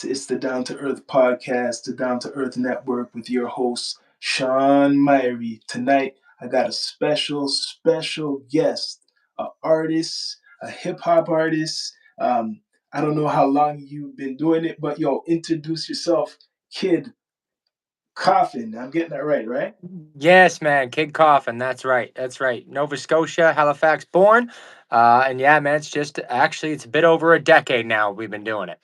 It's the Down to Earth podcast, the Down to Earth network with your host, Sean Myrie. Tonight, I got a special guest, an artist, a hip hop artist. I don't know how long you've been doing it, but yo, introduce yourself, Kid Coffin. I'm getting that right, right? Yes, man, Kid Coffin. That's right. That's right. Nova Scotia, Halifax born. And yeah, man, it's a bit over a decade now we've been doing it.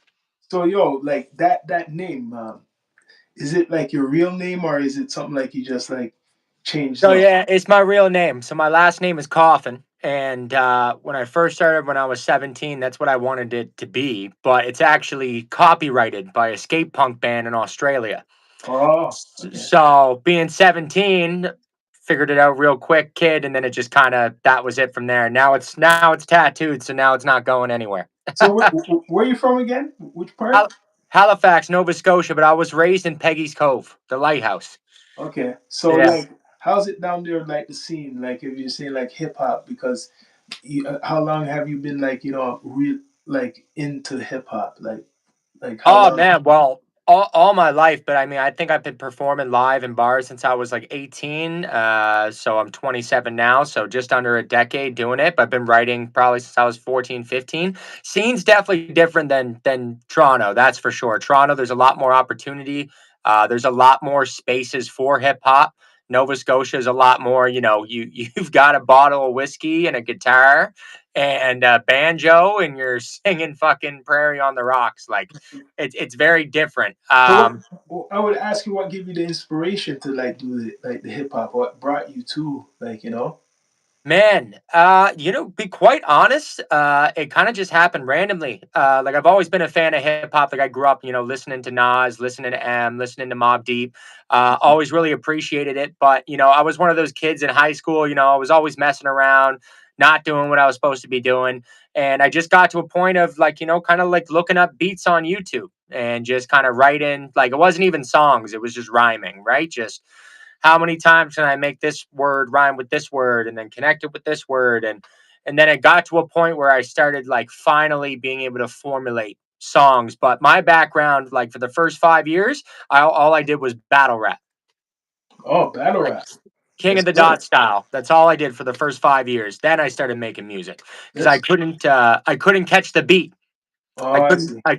So, yo, like that name, is it like your real name or is it something like you just like changed So up? yeah, it's my real name. So my last name is Coffin. And when I first started when I was 17, that's what I wanted it to be. But it's actually copyrighted by a skate punk band in Australia. Oh, okay. So being 17, figured it out real quick, kid, and then it just kind of that was it from there. Now it's tattooed, so now it's not going anywhere. So where are you from again? Which part? Hal- Halifax, Nova Scotia, but I was raised in Peggy's Cove, the lighthouse. Okay. So Yeah. like, how's it down there? Like the scene, like if you're saying like hip hop, because how long have you been like real like into hip hop? Like how Oh long? man, well, all my life, but I mean, I think I've been performing live in bars since I was like 18. So I'm 27 now, so just under a decade doing it. But I've been writing probably since I was 14, 15. Scene's definitely different than Toronto, that's for sure. Toronto, there's a lot more opportunity. There's a lot more spaces for hip hop. Nova Scotia is a lot more, you've got a bottle of whiskey and a guitar and a banjo and you're singing fucking Prairie on the Rocks. Like it's very different. So I would ask you what gave you the inspiration to like do the hip hop? What brought you to like? Man, be quite honest, it kind of just happened randomly. Like I've always been a fan of hip hop. Like I grew up, listening to Nas, listening to M, listening to Mobb Deep. Always really appreciated it. But I was one of those kids in high school. I was always messing around, not doing what I was supposed to be doing, and I just got to a point of like, kind of like looking up beats on YouTube and just kind of writing. Like it wasn't even songs; it was just rhyming, right? Just how many times can I make this word rhyme with this word and then connect it with this word and then it got to a point where I started like finally being able to formulate songs. But my background, like for the first 5 years, all I did was battle rap, Oh, battle like rap. King That's of the good. Dot style. That's all I did for the first 5 years. Then I started making music because That's I couldn't catch the beat. oh, I see. I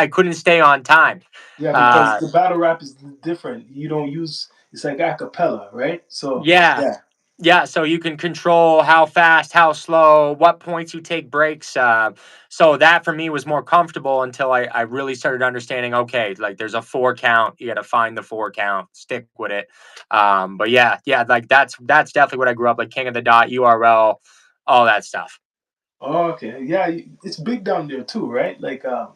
couldn't stay on time. Yeah, because Uh, the battle rap is different. You don't use it's like a cappella, right? So yeah, yeah. Yeah, so you can control how fast, how slow, what points you take breaks. So that for me was more comfortable until I really started understanding. Okay, like there's a 4 count. You got to find the 4 count, stick with it. But yeah, like that's definitely what I grew up like. King of the Dot, URL, all that stuff. Oh, okay. Yeah, it's big down there too, right? Like the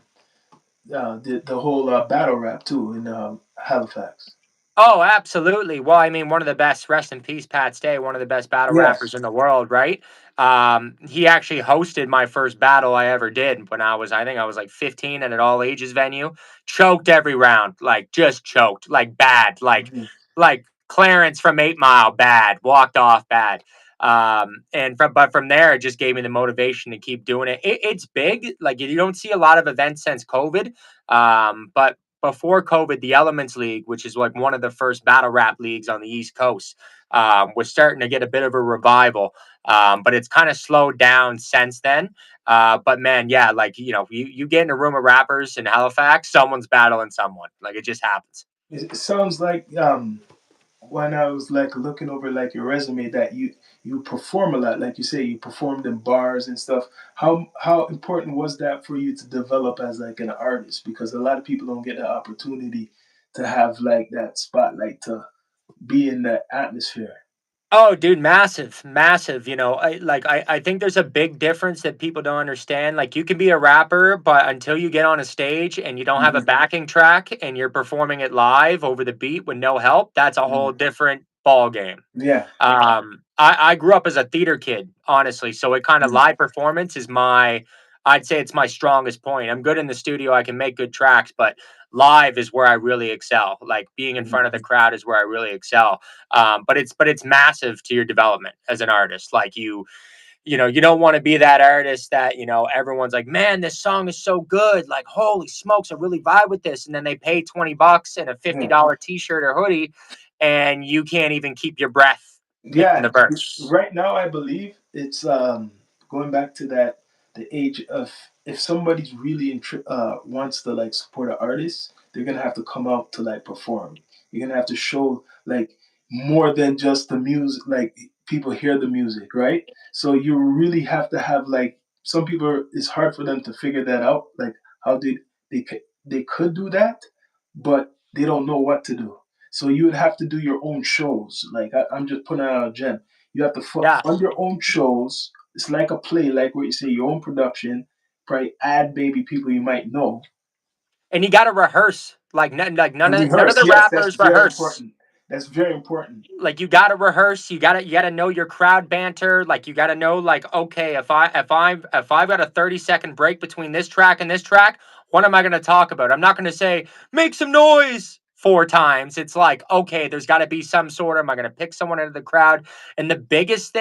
whole battle rap too in Halifax. Oh, absolutely. Well, I mean, one of the best, rest in peace, Pat Stay, one of the best battle rappers Yes. in the world, right? He actually hosted my first battle I ever did when I think I was like 15 at an all ages venue. Choked every round, like just choked, like bad, Mhm. like Clarence from 8 Mile, bad, walked off bad. But from there, it just gave me the motivation to keep doing it. It's big. Like you don't see a lot of events since COVID. But before COVID, the Elements League, which is like one of the first battle rap leagues on the East Coast, was starting to get a bit of a revival. But it's kind of slowed down since then. But man, yeah, like you get in a room of rappers in Halifax, someone's battling someone. Like it just happens. It sounds like when I was like looking over like your resume that you perform a lot, like you say you performed in bars and stuff. How important was that for you to develop as like an artist? Because a lot of people don't get the opportunity to have like that spotlight to be in that atmosphere. Oh, dude, massive, massive. I think there's a big difference that people don't understand. Like, you can be a rapper, but until you get on a stage and you don't have a Hmm. backing track and you're performing it live over the beat with no help, that's a whole Hmm. different ball game. Yeah. I grew up as a theater kid, honestly. So it kind of live performance is I'd say it's my strongest point. I'm good in the studio. I can make good tracks, but live is where I really excel. Like being in front of the Hmm. crowd is where I really excel. But it's massive to your development as an artist. Like you don't want to be that artist that, everyone's like, man, this song is so good. Like, holy smokes, I really vibe with this. And then they pay $20 and a Yeah. $50 t-shirt or hoodie, and you can't even keep your breath in Yeah, the verse. right now I believe it's going back to that the age of if somebody's really wants to like support an artist, they're gonna have to come out to like perform. You're gonna have to show like more than just the music. Like people hear the music, right? So you really have to have like some people. It's hard for them to figure that out. Like how they could do that, but they don't know what to do. So you would have to do your own shows. Like I'm just putting out a gem. You have to Yeah. fund your own shows. It's like a play, like what you say, your own production. Probably add maybe people you might know And you got to rehearse. Like, like and none of rehearse. the Yes, that's rappers very rehearse. important. That's very important. Like, you got to rehearse, you got to know your crowd banter. Like, you got to know, like, okay, if I've got a 30-second break between this track and this track, what am I going to talk about? I'm not going to say make some noise four times. It's like, okay, there's got to be some sort of, am I going to pick someone out of the crowd? And the biggest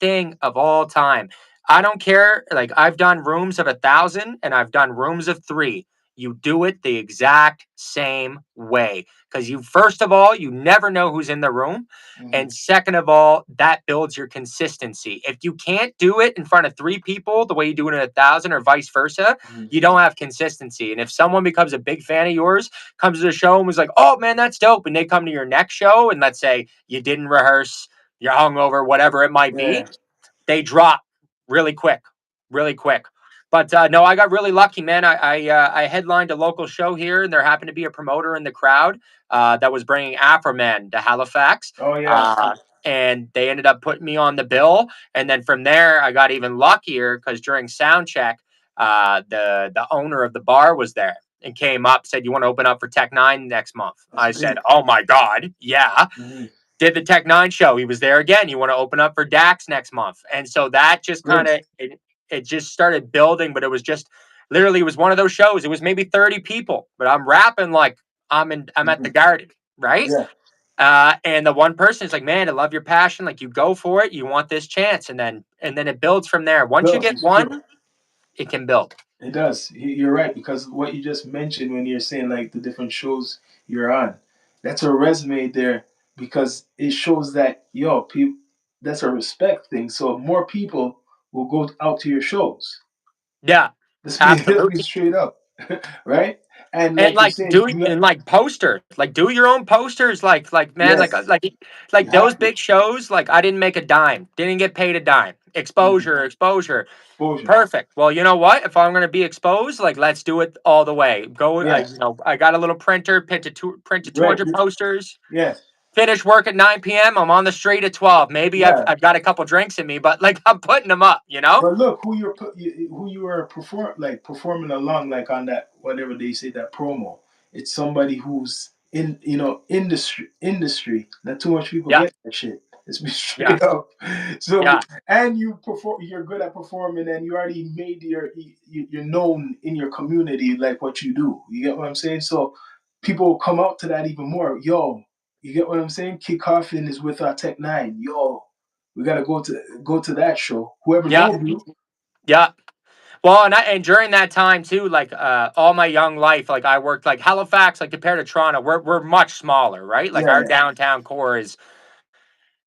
thing of all time, I don't care, like, I've done rooms of 1,000 and I've done rooms of 3. You do it the exact same way, because you, first of all, you never know who's in the room, Hmm. and second of all, that builds your consistency. If you can't do it in front of 3 people the way you do it in 1,000, or vice versa, Hmm. you don't have consistency. And if someone becomes a big fan of yours, comes to the show and was like, oh man, that's dope, and they come to your next show and let's say you didn't rehearse, you're hungover, whatever it might be, Yeah, they drop really quick, really quick. But no, I got really lucky, man. I headlined a local show here, and there happened to be a promoter in the crowd that was bringing Afroman to Halifax, oh yeah. uh, and they ended up putting me on the bill. And then from there, I got even luckier because during sound check, the owner of the bar was there and came up, said, "You want to open up for Tech Nine next month?" That's I said, big. "Oh my God, yeah." Hmm. Did the Tech Nine show. He was there again. You want to open up for Dax next month. And so that just kind Good. of, it just started building, but it was just literally, it was one of those shows. It was maybe 30 people, but I'm rapping like I'm at Hmm. the Garden, right? Yeah. And the one person is like, man, I love your passion. Like, you go for it. You want this chance. And then it builds from there. Once you Bills get is true. one, it can build. It does. You're right because what you just mentioned when you're saying like the different shows you're on, that's a resume there because it shows that yo people. That's a respect thing. So more people will go out to your shows. Yeah, Let's be absolutely. straight up, right? And And like you like said, do and like posters, like do your own posters, like man, like yes, you like those have to. big shows. Like, I didn't make a dime, didn't get paid a dime. Mhm. Exposure, Exposure. perfect. Well, you know what? If I'm gonna be exposed, like, let's do it all the way. Go, Yeah, I got a little printer, printed right. 200 posters. Yes, Finish work at 9 p.m. I'm on the street at 12. Maybe I've yeah. I've got a couple drinks in me, but like, I'm putting them up. But look, who you were performing along like on that whatever they say that promo. It's somebody who's in industry. Not too much people Yeah, get that shit. Let's be yeah, straight up. So yeah, and you perform. You're good at performing, and you already made you're known in your community like what you do. You get what I'm saying? So people will come out to that even more. Yo, you get what I'm saying? Kid Coffin is with our Tech Nine. Yo, we gotta go to that show. Whoever yeah, knows you, yeah. Well, and during that time too, like, all my young life, like, I worked like Halifax, like, compared to Toronto, we're much smaller, right? Like, yeah, our yeah. downtown core is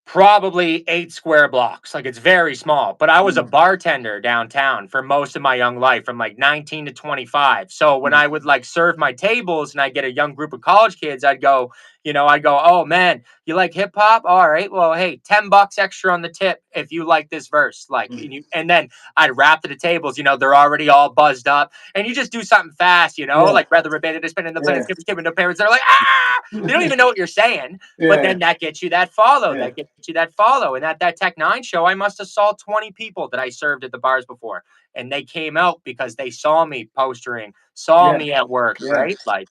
probably 8 square blocks. Like, it's very small. But I was a Mm, bartender downtown for most of my young life, from like 19 to 25. So when mm, I would like serve my tables and I get a young group of college kids, I'd go, oh man, you like hip hop? All right. Well, hey, $10 extra on the tip if you like this verse. Like, mm. and then I'd rap to the tables, they're already all buzzed up. And you just do something fast, Yeah, like Brother Rebate to spin in the planet, yeah, skip, skip, and the parents, they're like, ah, they don't even know what you're saying. But yeah, then that gets you that follow. yeah, That gets you that follow. And at that Tech Nine show, I must have saw 20 people that I served at the bars before. And they came out because they saw me postering, saw yeah, me at work, yeah. right? Like,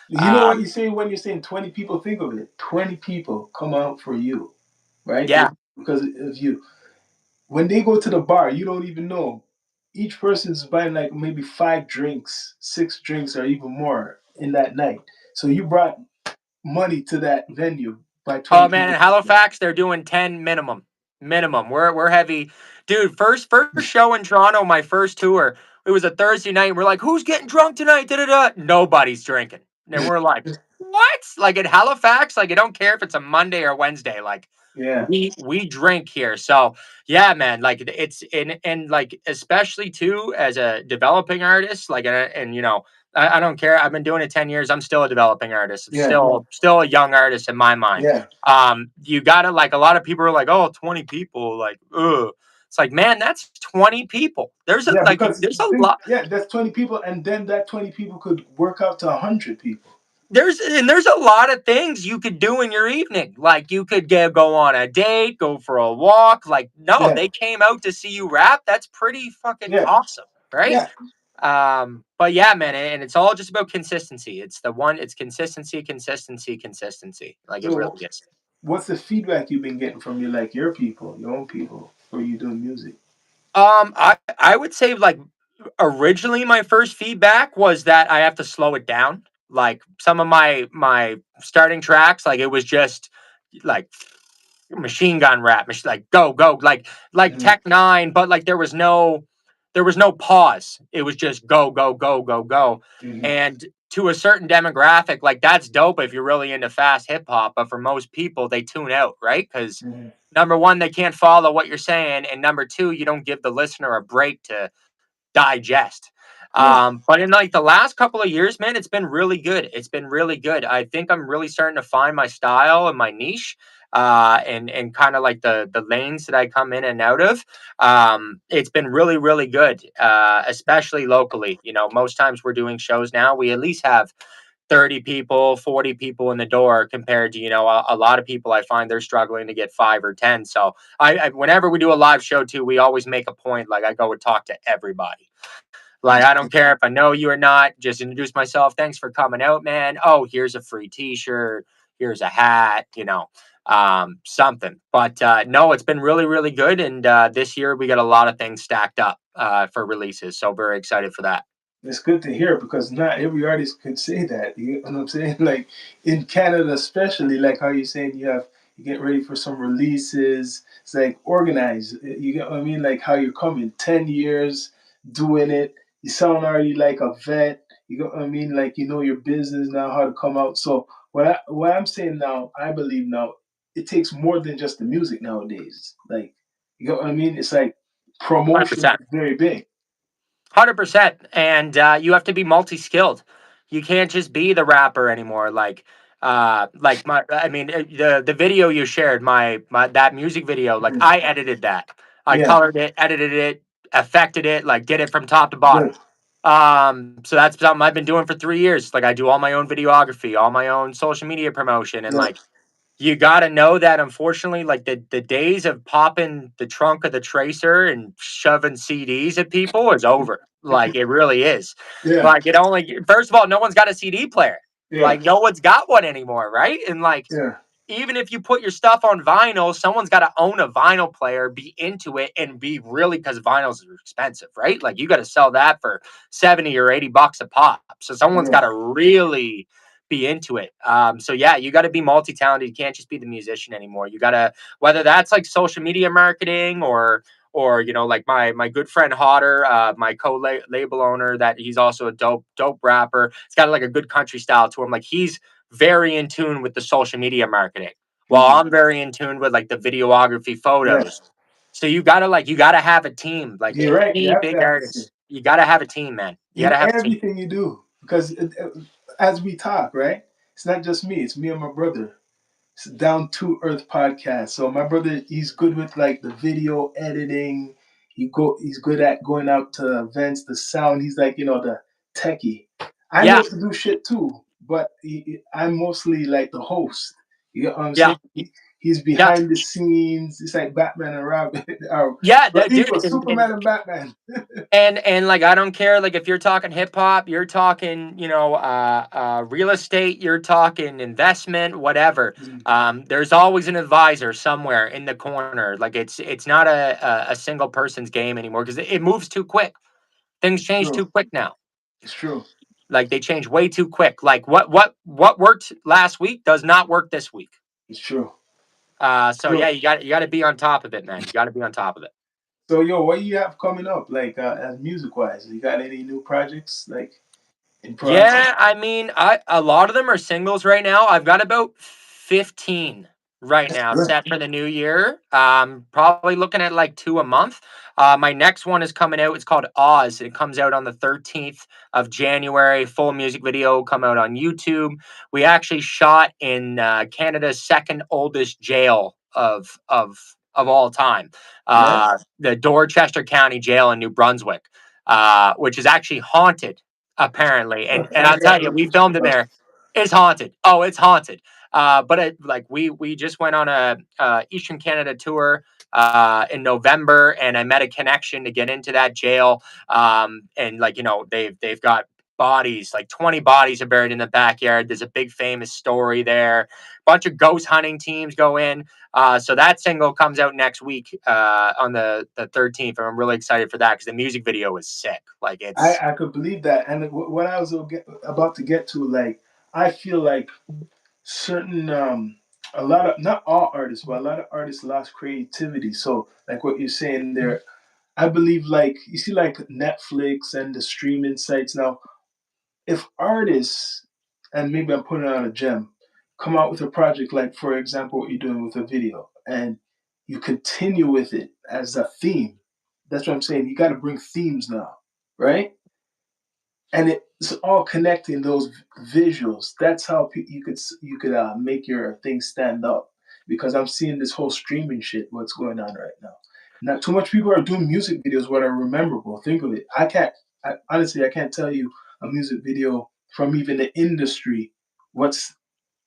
You know what um, you say when you're saying 20 people? Think of it. 20 people come out for you, right? yeah. Because of you. When they go to the bar, you don't even know. Each person's buying like maybe 5 drinks, 6 drinks, or even more in that night. So you brought money to that venue by 20 Oh man, people. in Halifax, they're doing 10 minimum. minimum. We're heavy, dude. First show in Toronto, my first tour. It was a Thursday night. And we're like, who's getting drunk tonight? Da da da. Nobody's drinking. And we're like, what? Like in Halifax, like I don't care if it's a Monday or Wednesday. Like Yeah, we drink here. So yeah, man. Like it's and like especially too as a developing artist. Like and you know I don't care. I've been doing it 10 years. I'm still a developing artist. I'm yeah, still a young artist in my mind. yeah, You gotta like a lot of people are like, oh, 20 people, like, ugh. It's like, man, that's 20 people. yeah. Because There's a think, lot. yeah, that's 20 people, and then that 20 people could work out to 100 people. There's a lot of things you could do in your evening. Like you could go on a date, go for a walk. Like, no, Yeah, they came out to see you rap. That's pretty fucking yeah, awesome, right? yeah. But yeah, man, and it's all just about consistency. It's consistency, consistency, consistency. Like it So, really is. what's the feedback you've been getting from your people, your own people, for you doing music? I would say like originally my first feedback was that I have to slow it down. Like some of my starting tracks, like it was just like machine gun rap, like go go, like Hmm. Tech Nine, but like there was no pause. It was just go go go go go, Hmm. and to a certain demographic, like that's dope if you're really into fast hip hop. But for most people, they tune out, right? Because Hmm. number one, they can't follow what you're saying, and number two, you don't give the listener a break to digest. Yeah, But in like the last couple of years, man, it's been really good. It's been really good. I think I'm really starting to find my style and my niche, and kind of like the lanes that I come in and out of. It's been really really good, especially locally. You know, most times we're doing shows now, we at least have 30 people, 40 people in the door compared to, a lot of people I find they're struggling to get 5 or 10. So whenever we do a live show too, we always make a point. Like I go and talk to everybody. Like, I don't care if I know you or not, just introduce myself. Thanks for coming out, man. Oh, here's a free t-shirt. Here's a hat, something. But no, it's been really, really good. And this year we got a lot of things stacked up for releases. So very excited for that. it's good to hear because not every artist could say that. You know what I'm saying? Like in Canada, especially, like how you're saying you get ready for some releases. It's like organized. You get what I mean? Like how you're coming 10 years doing it. You sound already like a vet. You get what I mean? Like you know your business now, how to come out. So what I'm saying now, I believe now, it takes more than just the music nowadays. Like you get what I mean? It's like promotion 100%. is very big. 100%. And you have to be multi-skilled. You can't just be the rapper anymore. Like I mean, the video you shared, my that music video, like Mhm. I edited that. I Yeah, colored it, edited it, affected it, like did it from top to bottom. good. So that's something I've been doing for 3 years. Like I do all my own videography, all my own social media promotion, and Yeah, like you got to know that unfortunately, like the days of popping the trunk of the tracer and shoving CDs at people is over. Like it really is. yeah, Like it only, first of all, no one's got a CD player. yeah, Like no one's got one anymore, right? And like yeah, even if you put your stuff on vinyl, someone's got to own a vinyl player, be into it, and be really, because vinyls are expensive, right? Like you got to sell that for 70 or 80 bucks a pop. So someone's got yeah. to really be into it. So yeah, you got to be multi-talented. You can't just be the musician anymore. You got to, whether that's like social media marketing or like my good friend Hodder, my co-label owner, that he's also a dope rapper. It's got like a good country style to him. Like he's very in tune with the social media marketing, while Hmm. I'm very in tune with like the videography Yeah, photos. So you gotta have a team. Like you're right. You any have to big have a team artist, you gotta have a team, man. You in gotta have a team. everything you do because as we talk, right? It's not just me. It's me and my brother. Down to Earth podcast. So my brother, he's good with like the video editing. He's good at going out to events, the sound. He's like the techie. I know Yeah, to do shit too, but I'm mostly like the host. You get what I'm yeah, saying? He's yeah, behind the scenes. It's like Batman and Robin, or yeah, dude. Equal Superman and Batman. And like I don't care, like if you're talking hip hop, you're talking real estate, you're talking investment, whatever. Mm, There's always an advisor somewhere in the corner. Like it's not a single person's game anymore because it moves too quick. Things change true. too quick now. It's true. Like they change way too quick. Like what worked last week does not work this week. It's true. So Yo, yeah, you got to be on top of it, man. You got to be on top of it. so yo, what you have coming up, like as music wise? You got any new projects like in process? Yeah, I mean, I a lot of them are singles right now. I've got about 15 right That's now good. set for the new year. Probably looking at like two a month. My next one is coming out. It's called Oz. It comes out on the 13th of January. Full music video will come out on YouTube. We actually shot in Canada's second oldest jail of all time, Yeah. the Dorchester County Jail in New Brunswick, which is actually haunted apparently. And I I'll tell got you, the we filmed in picture. there. It's haunted. Oh, it's haunted. But it, like we just went on a Eastern Canada tour in November, and I met a connection to get into that jail. And like they've got bodies, like 20 bodies are buried in the backyard. There's a big famous story there. Bunch of ghost hunting teams go in. So that single comes out next week on the 13th, and I'm really excited for that because the music video is sick. Like it's I could believe that, and what I was about to get to, like, I feel like certain a lot of, not all artists, but a lot of artists lost creativity. So like what you're saying there, I believe, like, you see like Netflix and the streaming sites now, if artists, and maybe I'm putting on a gem, come out with a project like, for example, what you're doing with a video, and you continue with it as a theme. That's what I'm saying. You got to bring themes now, right? And it's all connecting those visuals. That's how you could make your thing stand up. Because I'm seeing this whole streaming shit. What's going on right now? Not too much people are doing music videos what are memorable. Think of it. I can't. Honestly, I can't tell you a music video from even the industry what's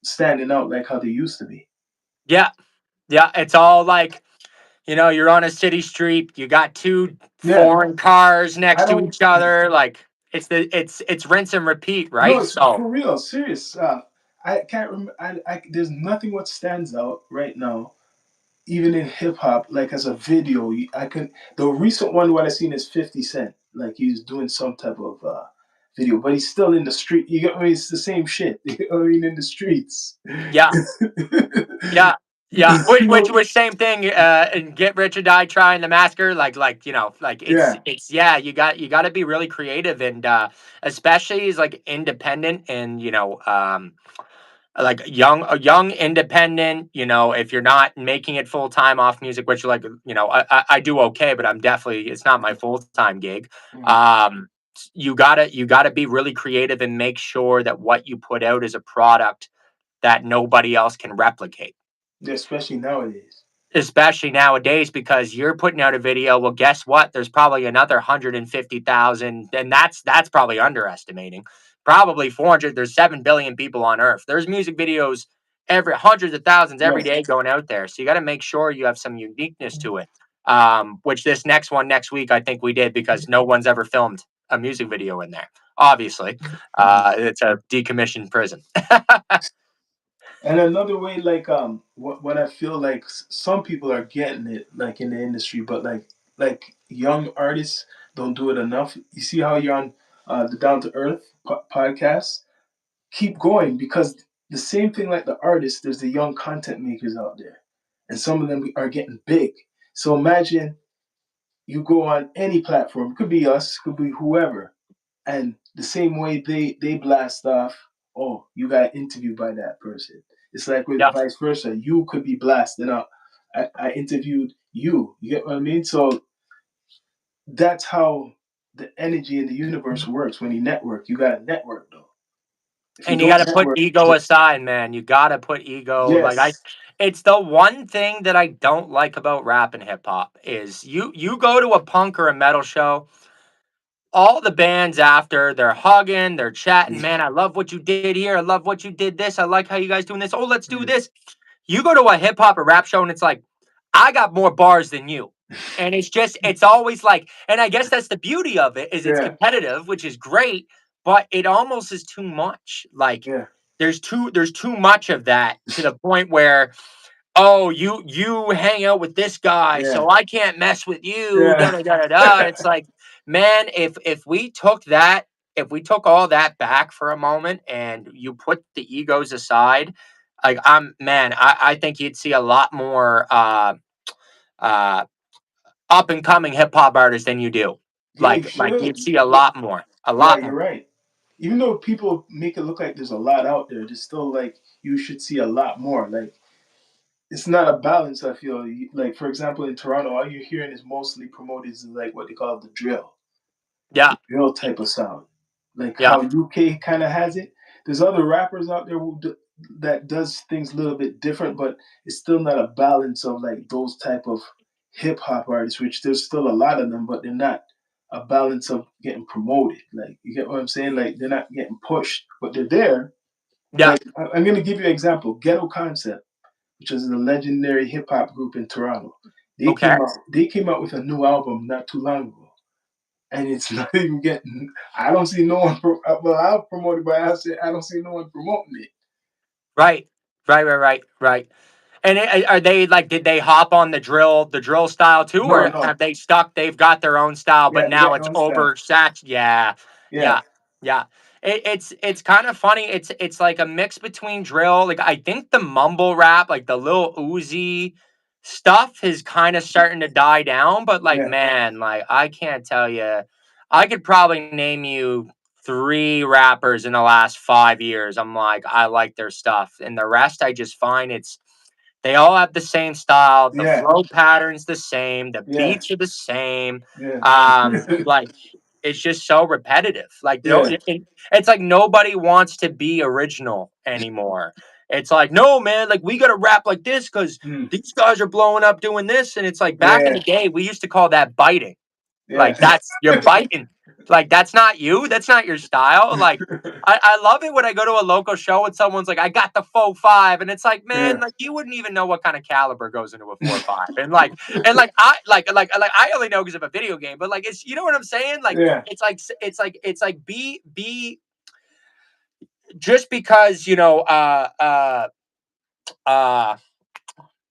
standing out like how they used to be. yeah, yeah. It's all like you're on a city street. You got two Yeah, foreign cars I next to don't. each other. Like it's rinse and repeat, No, right? it's So for real. Serious. I can't remember. There's nothing what stands out right now even in hip hop, like as a video, I can. The recent one what I seen is 50 Cent. Like he's doing some type of video, but he's still in the street. You get me? It's the same shit. You know what I mean? In the streets. yeah, yeah, yeah. Which No, was same thing. And Get Rich or Die Trying, the Massacre. Like it's yeah, it's yeah. You got to be really creative, and especially as like independent and like a young independent, if you're not making it full time off music, which like I do okay, but it's not my full time gig. mm, um you gotta be really creative and make sure that what you put out is a product that nobody else can replicate, yeah, especially nowadays. especially nowadays, because you're putting out a video. Well, guess what? There's probably another 150,000, and that's probably underestimating. Probably 400. There's 7 billion people on Earth. There's music videos every hundreds of thousands every Yes, day going out there. So you got to make sure you have some uniqueness to it. Which this next one next week, I think we did because no one's ever filmed a music video in there. Obviously, mm. it's a decommissioned prison. And another way, like what I feel like some people are getting it, like in the industry, but like young artists don't do it enough. You see how you're on the Down to Earth podcast? Keep going because the same thing like the artists, there's the young content makers out there, and some of them are getting big. So imagine you go on any platform, it could be us, could be whoever, and the same way they blast off, oh, you got interviewed by that person. It's like with Yeah. vice versa. You could be blasting out. I interviewed you. You get what I mean? So that's how the energy in the universe works. When you network, you got to network though. If you And you don't gotta put network, ego aside, man. You gotta put ego. yes, It's the one thing that I don't like about rap and hip hop is you go to a punk or a metal show, all the bands after they're hugging, they're chatting. Man, I love what you did here. I love what you did this. I like how you guys doing this. Oh, let's do mm, this. You go to a hip hop or rap show and it's like, I got more bars than you. And it's always like, and I guess that's the beauty of it is it's yeah, competitive, which is great, but it almost is too much. Like yeah, there's too much of that to the point where, oh, you hang out with this guy, yeah, so I can't mess with you. Da yeah. da da da da. It's like, man, if we took all that back for a moment and you put the egos aside, Like I think you'd see a lot more uh up and coming hip hop artists than you do. Yeah, you Like should. you'd see a Yeah, lot more, a yeah, lot you're more. right. Even though people make it look like there's a lot out there, there's still like you should see a lot more. Like it's not a balance. I feel like, for example, in Toronto, all you're hearing is mostly promoted is like what they call Yeah, the drill type of sound, like yeah, how UK kind of has it. There's other rappers out there that does things a little bit different, but it's still not a balance of like those type of hip hop artists, which there's still a lot of them, but they're not a balance of getting promoted. Like you get what I'm saying? Like they're not getting pushed, but they're there. yeah. Like I'm gonna give you an example. Ghetto Concept, which is a legendary hip hop group in Toronto. Okay. They came out with a new album not too long ago, and it's not even getting. I don't see no one. Well, I'll promote it, but I don't see no one promoting it. Right. Right. And are they like? Did they hop on the drill style too, No, or no. have they stuck? They've got their own style, but Yeah, they now got their it's own style. oversaturated. Yeah, Yeah, yeah, yeah. It's kind of funny. It's like a mix between drill. Like I think the mumble rap, like the Lil Uzi stuff, is kind of starting to die down. But like, yeah, man, like I can't tell you. I could probably name you three rappers in the last 5 years. I'm like, I like their stuff, and the rest, I just find they all have the same style. The yeah, flow pattern's the same. The yeah, beats are the same. yeah, Like it's just so repetitive. Like yeah. it's like nobody wants to be original anymore. It's like, no, man, like we gotta rap like this because Mm, these guys are blowing up doing this. And it's like back in yeah, the day, we used to call that biting. yeah. Like that's you're biting. Like that's not you. That's not your style. Like I love it when I go to a local show and someone's like, I got the 4.5. And it's like, man, Yeah, like you wouldn't even know what kind of caliber goes into a 4.5. And like I only know because of a video game, but like it's you know what I'm saying? Like yeah, it's like be just because, uh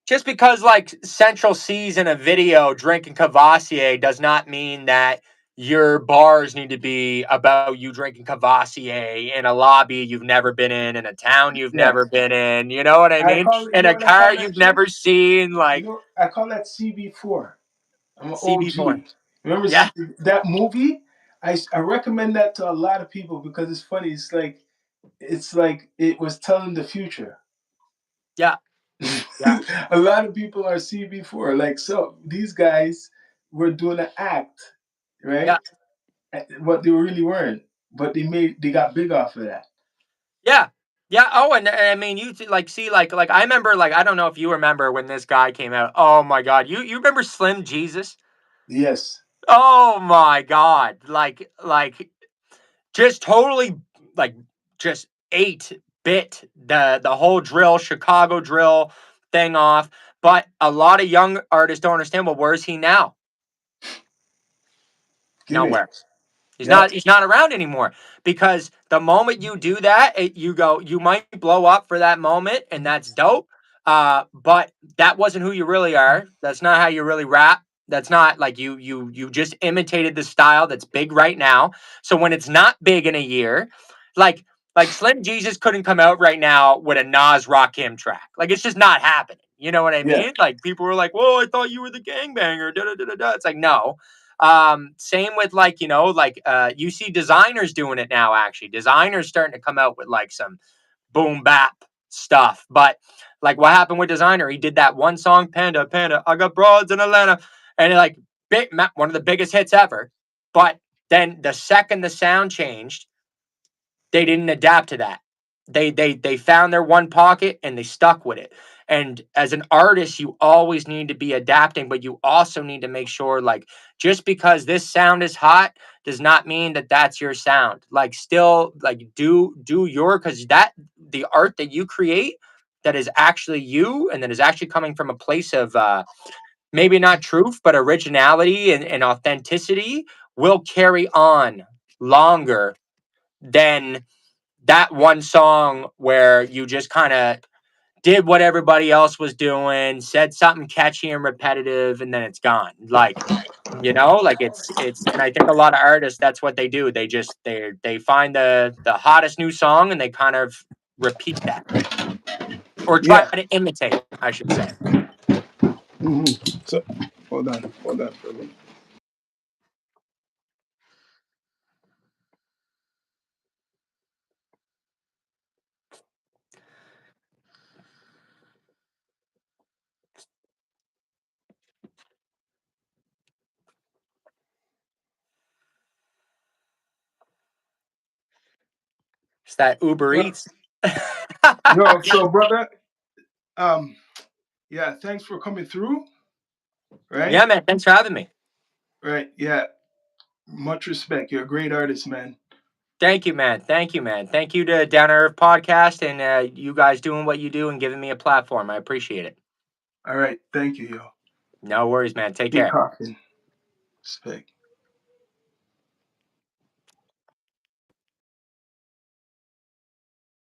just because like Central sees in a video drinking Cavassier does not mean that your bars need to be about you drinking Cavassier in a lobby you've never been in a town you've yeah. never been in. You know what I I mean? call it. You In know a what I car call that you've shit? never seen, You like know, I call that CB4. I'm an CB4. OG. Remember Yeah, that movie? I recommend that to a lot of people because it's funny. It's like it was telling the future. yeah, yeah, A lot of people are CB4. Like so, these guys were doing an act, yeah. right? What they really weren't, but they got big off of that. Yeah. Yeah. Oh, and I mean, like see, like I remember, like I don't know if you remember when this guy came out. Oh my God, you remember Slim Jesus? Yes. Oh my God, like just totally like just 8-bit the whole drill Chicago drill thing off. But a lot of young artists don't understand. Well, where's he now? Give it. Nowhere. He's Yep. not around anymore because the moment you do that, you might blow up for that moment, and that's dope. But that wasn't who you really are. That's not how you really rap. That's not like you just imitated the style that's big right now. So when it's not big in a year, like like Slim Jesus couldn't come out right now with a Nas Rakim track. Like it's just not happening. You know what I Yeah. mean? Like people were like, "Whoa, I thought you were the gangbanger." Da da da da da. It's like no, same with like, you see designers doing it now, actually. Designers starting to come out with like some boom bap stuff. But like what happened with designer? He did that one song, Panda, Panda, I got broads in Atlanta. And like one of the biggest hits ever. But then the second the sound changed, they didn't adapt to that. They found their one pocket and they stuck with it. And as an artist, you always need to be adapting, but you also need to make sure like just because this sound is hot does not mean that that's your sound. Like still like do your cuz that the art that you create that is actually you and that is actually coming from a place of maybe not truth but originality and authenticity will carry on longer than that one song where you just kind of did what everybody else was doing, said something catchy and repetitive, and then it's gone. Like, like and I think a lot of artists that's what they do. They find the hottest new song and they kind of repeat that. or try Yeah. to imitate, I should say. So hold on for a minute. It's that Uber Well, Eats. yo, so brother, um, yeah, thanks for coming through. Yeah, Right, man. Thanks for having me. right, yeah. Much respect. You're a great artist, man. Thank you, man. Thank you, man. Thank you to Down to Earth Podcast and you guys doing what you do and giving me a platform. I appreciate it. All right, thank you, yo. No worries, man. Take Big care. coffin. Respect.